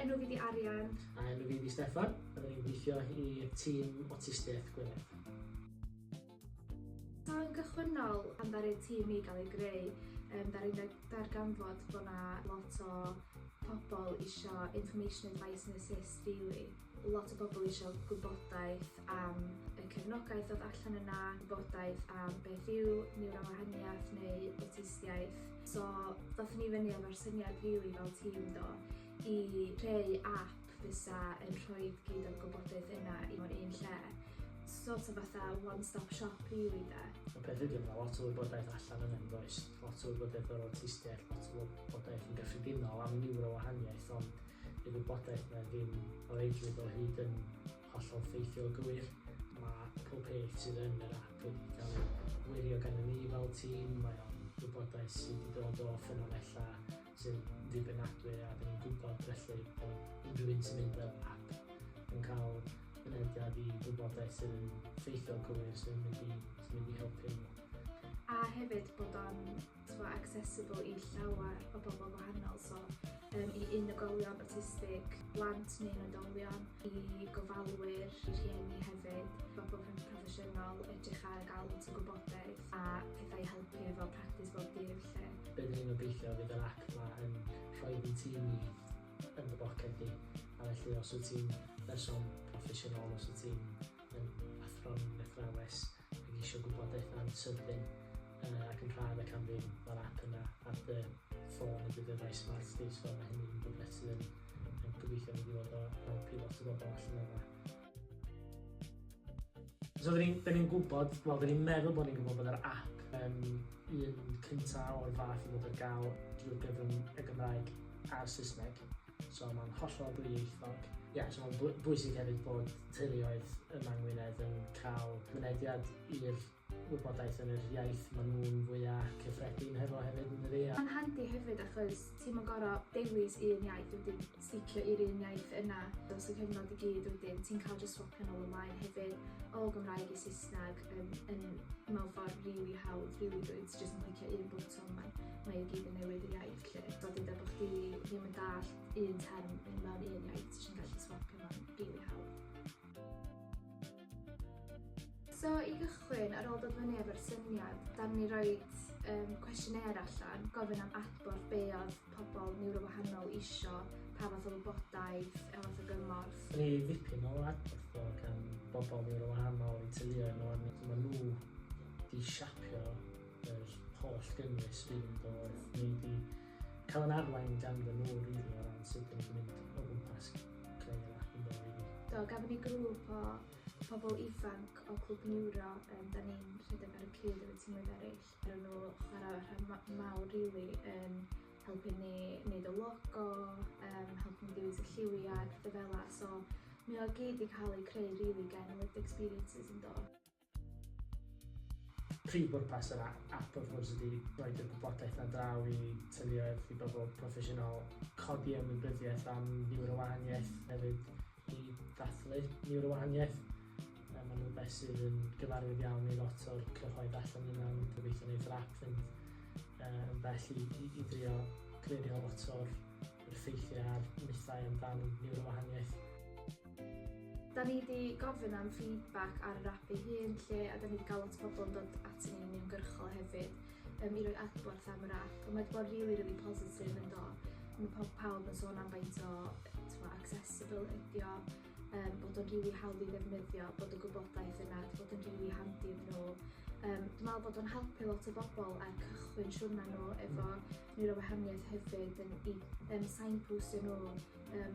enw fi di Arian. A enw fi di Steffan. Byddwn ni'n gweithio i tîm awtistiaeth Gwynedd. So yn gychwynnol, pan ddaru'r tîm i gael ei greu, ddaru'n darganfod bod yna lot o pobl isio information, advice and assist, really. Lot o bobl isio gwybodaeth am y cefnogaeth oedd allan yna, gwybodaeth am beth yw niwrowahaniaeth neu awtistiaeth. So, ddothon ni fyny efo'r syniad rili fel tîm i creu app fysa yn rhoi gyd o'r gwybodaeth yna i mewn un lle. Sort of fatha one-stop shop rili de. Y peth ydy yma, lot o wybodaeth allan yna yn does. Lot o wybodaeth o'r awtistiaeth, lot o wybodaeth yn gyffredinol am niwrowahaniaeth, ond y wybodaeth yna ddim o reidrwydd o hyd yn hollol ffeithiol gywir. Mae pob peth sydd yn yr app wedi cael ei wirio gan ni fel tîm. Mae o'n wybodaeth sydd wedi dod o ffenomenella sy'n ddibynadwy a dyn ni'n gwybod felly bod unrhyw un sy'n mynd ar app yn cael mynediad i wybodaeth sydd yn ffeithiol gywir sy'n mynd i helpu nhw. A hefyd bod o'n accessible i llawer o bobl gwahanol, so i unigolion autistig, blant neu'n oedolion, i gofalwyr, i rhieni hefyd, bobl proffesiynol edrych ar gael lot o gwybodaeth a pethau i helpu efo practis bob dydd lle. Be dyn ni'n obeithio fydd yr app yma yn rhoi fi'n tîm i yn y boced i, a felly os wyt ti'n berson proffesiynol, os wyt ti'n athron athrawes ac eisiau gwybodaeth am sydyn ac yn rhad ac am ddim, mae'r app yna ar dy ffôn y dyfodau smart device, so mae hynny'n rhywbeth sydd yn gobeithio mynd i fod o helpu lot o bobl allan yma. So dyn ni'n gwybod, wel dyn ni'n meddwl bod ni'n gwybod bod yr app un cyntaf o'r fath i fod ar gael drwy'r gyfrwng y Gymraeg a'r Saesneg. So mae'n hollol dwyieithog. So mae'n bwysig hefyd bod teuluoedd yma yng Ngwynedd yn cael mynediad i'r wybodaeth yn yr iaith maen nhw'n fwyaf cyffredin hefo hefyd yn dydi. Mae'n handi hefyd achos ti'n mynd gorau dewis un iaith wedyn sticio i'r un iaith yna. Os y cyfnod i gyd wedyn ti'n cael just swapio nôl ymlaen hefyd o Gymraeg i Saesneg yn mewn ffordd rili hawdd, rili good. Just yn clicio un bwtwm mae i gyd yn newid y iaith lle. So dyda bod chdi ddim yn dallt un term mewn un iaith sy'n gallu swapio mewn rili hawdd. So i gychwyn, ar ôl dod fyny efo'r syniad, da ni roi cwestiynau allan, gofyn am adborth be oedd pobl niwrowahanol isio, pa fath o wybodaeth, a fath o gymorth. Ni ddipyn o adborth o gan bobl niwrowahanol i teuluoedd nhw. Mae nhw wedi siapio yr holl gynnwys fynd oedd. Ni wedi cael yn arwain gan nhw rili o ran sut ni'n mynd o gwmpas creu'r app yn dod i. Gafon ni grŵp o pobl ifanc o Clwb Niwro, da ni'n rhedeg ar y cyd efo tîmwyr eraill. Ar nhw chwarae rhan mawr rili yn helpu ni wneud y logo, helpu ni dewis y lliwiau, pethau fel la. So mi o gyd i cael ei creu rili gan lived experiences yn dod. Prif bwrpas yr app wrth gwrs ydi roed y gwybodaeth na draw i teuluoedd, i bobl proffesiynol, codi ymwybyddiaeth am niwrowahaniaeth, hefyd i ddathlu niwrowahaniaeth. Mae'n rhywbeth sydd yn gyfarwydd iawn i lot o'r cyhoedd allan yna'n gobeithio wneud yr app fynd yn bell i drio clirio lot o'r effeithiau a'r mythau amdan niwrowahaniaeth. Da ni wedi gofyn am feedback ar yr app ei hun lle, a da ni wedi cael lot o bobl yn dod at ni'n uniongyrchol hefyd i roi adborth am yr app. Mae wedi bod rili positif yn dod. Mae pawb yn sôn am faint o accessible ydi o, bod o'n rili hawdd i ddefnyddio, bod y gwybodaeth yna, bod yn rili handi yn nhw. Dwi'n meddwl bod o'n helpu lot o bobl ar cychwyn siwrna nhw efo niwrowahaniaeth hefyd yn signpostio nhw,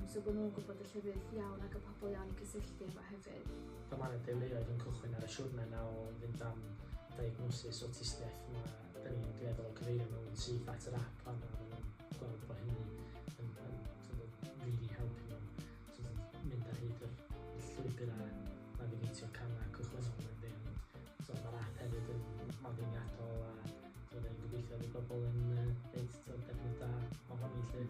so bod nhw'n gwybod y llefydd iawn ac y pobl iawn i gysylltu efo hefyd. Mae yna deuluoedd yn cychwyn ar y siwrna yna o fynd am diagnosis awtistiaeth. Da ni'n dueddol o cyfeirio nhw'n syth at yr app a maen nhw'n gweld bod hynny yn rili helpu nhw. Mynd ar hyd yr llwybr a navigatio camau cychwynnol yn ddim. So mae'r app hefyd yn modiniadol a dwi'n gobeithio bod bobl yn gwneud defnydd da ohoni lle.